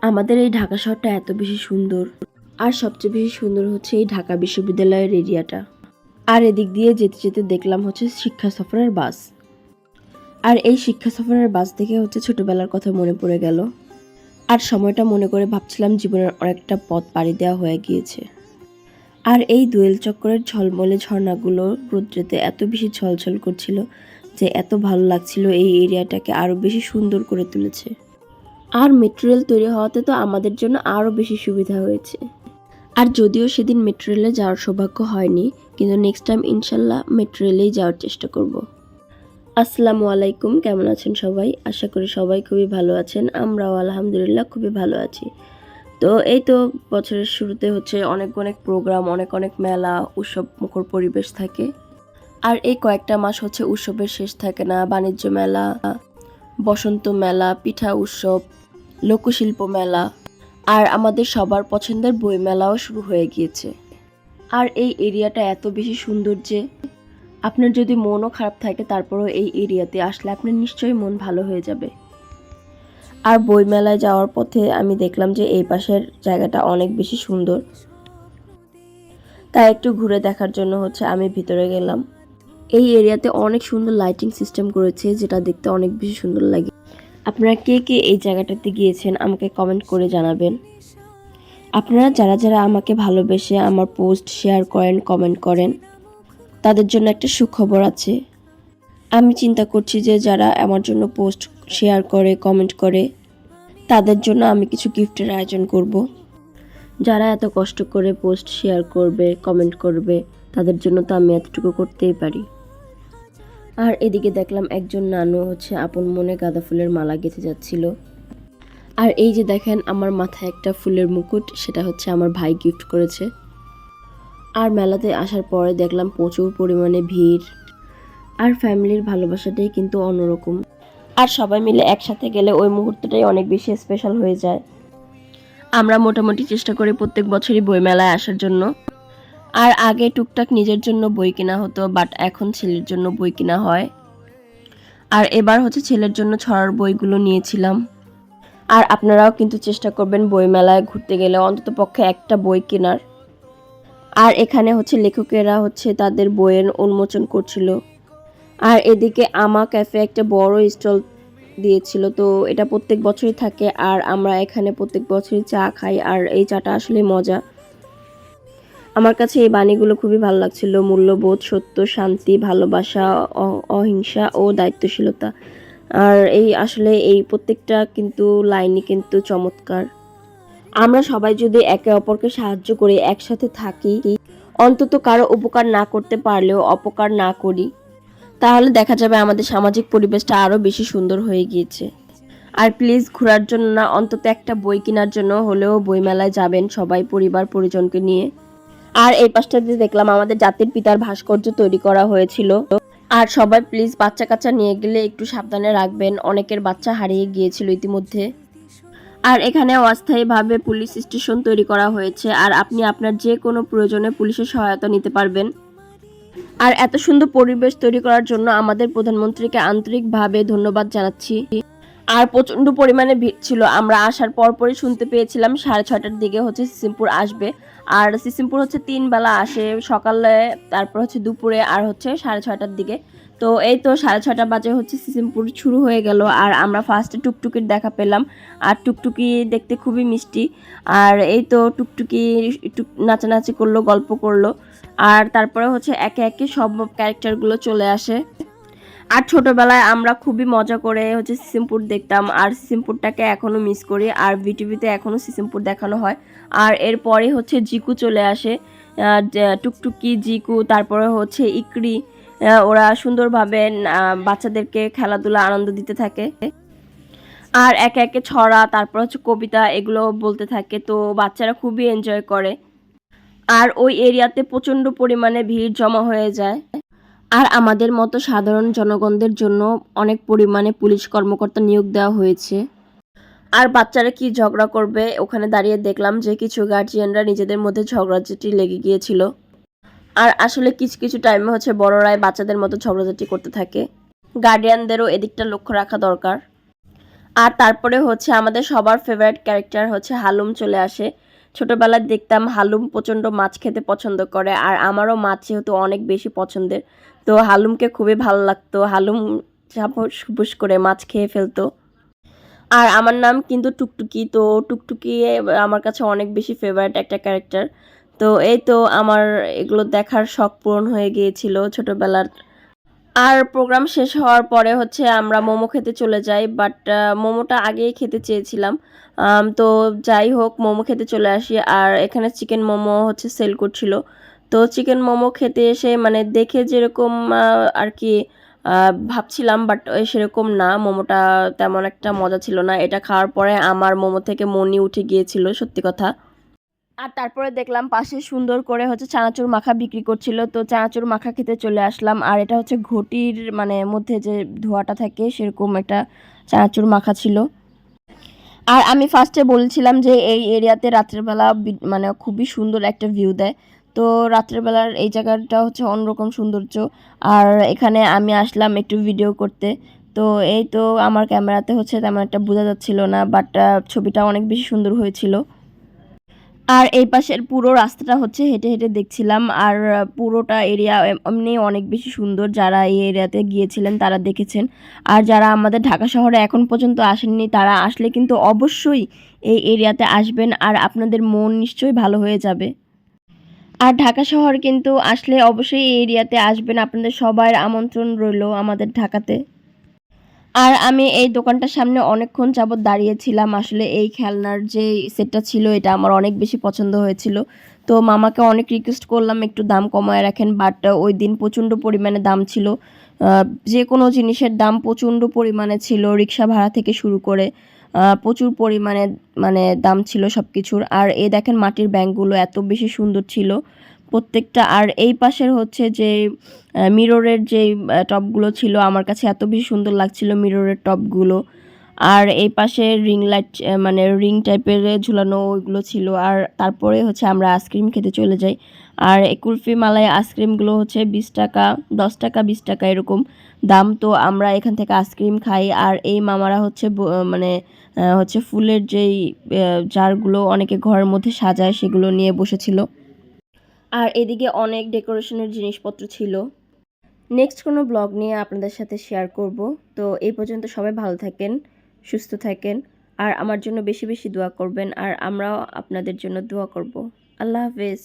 আমাদের এই ঢাকা শহরটা এত বেশি সুন্দর, আর সবচেয়ে বেশি সুন্দর হচ্ছে এই ঢাকা বিশ্ববিদ্যালয়ের এরিয়াটা। আর এদিক দিয়ে যেতে যেতে দেখলাম হচ্ছে শিক্ষা সফরের বাস। আর এই শিক্ষা সফরের বাস দেখে হচ্ছে ছোটবেলার কথা মনে পড়ে গেল। আর সময়টা মনে করে ভাবছিলাম জীবনের অনেকটা পথ পাড়ি দেওয়া হয়ে গিয়েছে। আর এই দোয়েল চক্করের ঝলমলে ঝর্ণাগুলো রৌদ্রেতে এত বেশি ঝলঝল করছিল যে এত ভালো লাগছিল, এই এরিয়াটাকে আরও বেশি সুন্দর করে তুলেছে। আর মেট্রো রেল তৈরি হওয়াতে তো আমাদের জন্য আরও বেশি সুবিধা হয়েছে। আর যদিও সেদিন মেট্রো রেলে যাওয়ার সৌভাগ্য হয়নি, কিন্তু নেক্সট টাইম ইনশাল্লাহ মেট্রো রেলেই যাওয়ার চেষ্টা করব। আসসালামু আলাইকুম, কেমন আছেন সবাই? আশা করি সবাই খুবই ভালো আছেন। আমরাও আলহামদুলিল্লাহ খুবই ভালো আছি। তো এই তো বছরের শুরুতে হচ্ছে অনেক অনেক প্রোগ্রাম, অনেক অনেক মেলা, উৎসব মুখর পরিবেশ থাকে। আর এই কয়েকটা মাস হচ্ছে উৎসবের শেষ থাকে না। বাণিজ্য মেলা, বসন্ত মেলা, পিঠা উৎসব, লোকশিল্প মেলা, আর আমাদের সবার পছন্দের বই মেলাও শুরু হয়ে গিয়েছে। আর এই এরিয়াটা এত বেশি সুন্দর যে আপনার যদি মনও খারাপ থাকে তারপরেও এই এরিয়াতে আসলে আপনার নিশ্চয়ই মন ভালো হয়ে যাবে। আর বই মেলায় যাওয়ার পথে আমি দেখলাম যে এই পাশের জায়গাটা অনেক বেশি সুন্দর, তাই একটু ঘুরে দেখার জন্য হচ্ছে আমি ভিতরে গেলাম। এই এরিয়াতে অনেক সুন্দর লাইটিং সিস্টেম করেছে, যেটা দেখতে অনেক বেশি সুন্দর লাগে। আপনারা কে কে এই জায়গাটাতে গিয়েছেন আমাকে কমেন্ট করে জানাবেন। আপনারা যারা যারা আমাকে ভালোবেসে আমার পোস্ট শেয়ার করেন, কমেন্ট করেন, তাদের জন্য একটা সুখবর আছে। আমি চিন্তা করছি যে যারা আমার জন্য পোস্ট শেয়ার করে, কমেন্ট করে, তাদের জন্য আমি কিছু গিফটের আয়োজন করব। যারা এত কষ্ট করে পোস্ট শেয়ার করবে, কমেন্ট করবে, তাদের জন্য তো আমি এতটুকু করতেই পারি। আর এদিকে দেখলাম একজন নানু হচ্ছে আপন মনে গাঁদা ফুলের মালা গেঁথে যাচ্ছিল। আর এই যে দেখেন আমার মাথায় একটা ফুলের মুকুট, সেটা হচ্ছে আমার ভাই গিফট করেছে। আর মেলাতে আসার পরে দেখলাম প্রচুর পরিমাণে ভিড়, আর ফ্যামিলির ভালোবাসাটাই কিন্তু অন্যরকম। আর সবাই মিলে একসাথে গেলে ওই মুহূর্তটাই অনেক বেশি স্পেশাল হয়ে যায়। আমরা মোটামুটি চেষ্টা করি প্রত্যেক বছরই বই মেলায় আসার জন্য। আর আগে টুকটাক নিজের জন্য বই কেনা হতো, বাট এখন ছেলের জন্য বই কেনা হয়। আর এবার হচ্ছে ছেলের জন্য ছড়ার বইগুলো নিয়েছিলাম। আর আপনারাও কিন্তু চেষ্টা করবেন বই মেলায় ঘুরতে গেলে অন্তত পক্ষে একটা বই কেনার। আর এখানে হচ্ছে লেখকেরা হচ্ছে তাদের বইয়ের উন্মোচন করছিল। আর এদিকে আমা ক্যাফে একটা বড় স্টল দিয়েছিল, তো এটা প্রত্যেক বছরই থাকে। আর আমরা এখানে প্রত্যেক বছরই চা খাই, আর এই চাটা আসলে মজা। আমার কাছে এই বাণীগুলো খুবই ভালো লাগছিল। মূল্যবোধ, সত্য, শান্তি, ভালোবাসা, অহিংসা ও দায়িত্বশীলতা। আর আসলে এই প্রত্যেকটা কিন্তু লাইনই কিন্তু চমৎকার। আমরা সবাই যদি একে অপরকে সাহায্য করি, একসাথে থাকি, অন্তত কারো উপকার না করতে পারলেও অপকার না করি, তাহলে দেখা যাবে আমাদের সামাজিক পরিবেশটা আরও বেশি সুন্দর হয়ে গিয়েছে। আর প্লিজ ঘোরার জন্য না, অন্তত একটা বই কেনার জন্য হলেও বইমেলায় যাবেন সবাই পরিবার পরিজনকে নিয়ে। আর এই পাশটাতে দেখলাম আমাদের জাতির পিতার ভাস্কর্য তৈরি করা হয়েছিল। আর সবাই প্লিজ বাচ্চা কাচ্চা নিয়ে গেলে একটু সাবধানে রাখবেন, অনেকের বাচ্চা হারিয়ে গিয়েছিল ইতিমধ্যে। আর এখানে অস্থায়ীভাবে পুলিশ স্টেশন তৈরি করা হয়েছে, আর আপনি আপনার যে কোনো প্রয়োজনে পুলিশের সহায়তা নিতে পারবেন। আর এত সুন্দর পরিবেশ তৈরি করার জন্য আমাদের প্রধানমন্ত্রীকে আন্তরিকভাবে ধন্যবাদ জানাচ্ছি। আর প্রচণ্ড পরিমাণে ভিড় ছিল। আমরা আসার পরপরই শুনতে পেয়েছিলাম 6:30টার দিকে হচ্ছে সিসিমপুর আসবে। আর সিসিমপুর হচ্ছে 3 বেলা আসে, সকালে, তারপর হচ্ছে দুপুরে, আর হচ্ছে 6:30টার দিকে। তো এই তো 6:30 বাজে হচ্ছে সিসিমপুর শুরু হয়ে গেল। আর আমরা ফার্স্টে টুকটুকির দেখা পেলাম। আর টুকটুকি দেখতে খুবই মিষ্টি। আর এই তো টুকটুকি নাচানাচি করলো, গল্প করলো। আর তারপরে হচ্ছে একে একে সব ক্যারেক্টারগুলো চলে আসে। আর ছোটবেলায় আমরা খুবই মজা করে হচ্ছে সিসিমপুর দেখতাম, আর সিসিমপুরটাকে এখনও মিস করি। আর ভিটিভিতে এখনও সিসিমপুর দেখানো হয়। আর এরপরে হচ্ছে জিকু চলে আসে, টুকটুকি, জিকু, তারপরে হচ্ছে ইকরি। ওরা সুন্দরভাবে বাচ্চাদেরকে খেলাধুলা আনন্দ দিতে থাকে। আর একে একে ছড়া, তারপর হচ্ছে কবিতা, এগুলো বলতে থাকে। তো বাচ্চারা খুবই এনজয় করে। আর ওই এরিয়াতে প্রচণ্ড পরিমাণে ভিড় জমা হয়ে যায়। আর আমাদের মতো সাধারণ জনগণদের জন্য অনেক পরিমাণে পুলিশ কর্মকর্তা নিয়োগ দেওয়া হয়েছে। আর বাচ্চারা কি ঝগড়া করবে, ওখানে দাঁড়িয়ে দেখলাম যে কিছু গার্জিয়ানরা নিজেদের মধ্যে ঝগড়াঝাটি লেগে গিয়েছিল। আর আসলে কিছু কিছু টাইমে হচ্ছে বড়রাই বাচ্চাদের মতো ঝগড়াঝাটি করতে থাকে। গার্ডিয়ানদেরও এদিকটা লক্ষ্য রাখা দরকার। আর তারপরে হচ্ছে আমাদের সবার ফেভারিট ক্যারেক্টার হচ্ছে হালুম চলে আসে। ছোটবেলায় দেখতাম হালুম প্রচণ্ড মাছ খেতে পছন্দ করে, আর আমারও মাছ যেহেতু অনেক বেশি পছন্দের, তো হালুমকে খুবই ভালো লাগতো। হালুম ঝাপুস করে মাছ খেয়ে ফেলতো। আর আমার নাম কিন্তু টুকটুকি, তো টুকটুকি আমার কাছে অনেক বেশি ফেভারিট একটা ক্যারেক্টার। তো এই তো আমার এগুলো দেখার শখ পূরণ হয়ে গিয়েছিল ছোটবেলার। আর প্রোগ্রাম শেষ হওয়ার পরে হচ্ছে আমরা মোমো খেতে চলে যাই, বাট মোমোটা আগেই খেতে চেয়েছিলাম। তো যাই হোক, মোমো খেতে চলে আসি, আর এখানে চিকেন মোমো হচ্ছে সেল করছিল। তো চিকেন মোমো খেতে এসে মানে দেখে যেরকম আর কি ভাবছিলাম, বাট সেরকম না, মোমোটা তেমন একটা মজা ছিল না। এটা খাওয়ার পরে আমার মোমো থেকে মনই উঠে গিয়েছিল, সত্যি কথা। আর তারপরে দেখলাম পাশে সুন্দর করে হচ্ছে চানাচুর মাখা বিক্রি করছিল, তো চানাচুর মাখা খেতে চলে আসলাম। আর এটা হচ্ছে ঘটির মানে মধ্যে যে ধোঁয়াটা থাকে সেরকম একটা চানাচুর মাখা ছিল। আর আমি ফার্স্টে বলছিলাম যে এই এরিয়াতে রাত্রেবেলা মানে খুবই সুন্দর একটা ভিউ দেয়। তো রাত্রেবেলার এই জায়গাটা হচ্ছে অন্যরকম সৌন্দর্য। আর এখানে আমি আসলাম একটু ভিডিও করতে। তো এই তো আমার ক্যামেরাতে হচ্ছে তেমন একটা বোঝা যাচ্ছিল না, বাট ছবিটা অনেক বেশি সুন্দর হয়েছিল। আর এই পাশের পুরো রাস্তাটা হচ্ছে হেঁটে হেঁটে দেখছিলাম, আর পুরোটা এরিয়া এমনি অনেক বেশি সুন্দর। যারা এই এরিয়াতে গিয়েছিলেন তারা দেখেছেন, আর যারা আমাদের ঢাকা শহরে এখন পর্যন্ত আসেননি তারা আসলে কিন্তু অবশ্যই এই এরিয়াতে আসবেন, আর আপনাদের মন নিশ্চয়ই ভালো হয়ে যাবে। আর ঢাকা শহর কিন্তু আসলে অবশ্যই এই এরিয়াতে আসবেন, আপনাদের সবার আমন্ত্রণ রইল আমাদের ঢাকাতে। আর আমি এই দোকানটার সামনে অনেকক্ষণ যাবৎ দাঁড়িয়েছিলাম। আসলে এই খেলনার যে সেটটা ছিল এটা আমার অনেক বেশি পছন্দ হয়েছিল। তো মামাকে অনেক রিকোয়েস্ট করলাম একটু দাম কমায় রাখেন, বাট ওই দিন প্রচণ্ড পরিমাণে দাম ছিল। যে কোনো জিনিসের দাম প্রচণ্ড পরিমাণে ছিল, রিক্সা ভাড়া থেকে শুরু করে প্রচুর পরিমাণে মানে দাম ছিল সব কিছুর। আর এই দেখেন মাটির ব্যাঙগুলো এত বেশি সুন্দর ছিল প্রত্যেকটা। আর এই পাশের হচ্ছে যে মিররের যে টপগুলো ছিল আমার কাছে এত বেশি সুন্দর লাগছিল মিররের টপগুলো। আর এই পাশে রিং লাইট মানে রিং টাইপের ঝুলানো ওইগুলো ছিল। আর তারপরে হচ্ছে আমরা আইসক্রিম খেতে চলে যাই। আর এই কুলফি মালাই আইসক্রিমগুলো হচ্ছে 20 টাকা, 10 টাকা, 20 টাকা এরকম দাম। তো আমরা এখান থেকে আইসক্রিম খাই। আর এই মামারা হচ্ছে মানে হচ্ছে ফুলের যেই জারগুলো অনেকে ঘরের মধ্যে সাজায় সেগুলো নিয়ে বসেছিল। আর এদিকে অনেক ডেকোরেশনের জিনিসপত্র ছিল। নেক্সট কোনো ব্লগ নিয়ে আপনাদের সাথে শেয়ার করব। তো এই পর্যন্ত সবাই ভালো থাকেন, সুস্থ থাকেন, আর আমার জন্য বেশি বেশি দোয়া করবেন, আর আমরাও আপনাদের জন্য দোয়া করব। আল্লাহ হাফেজ।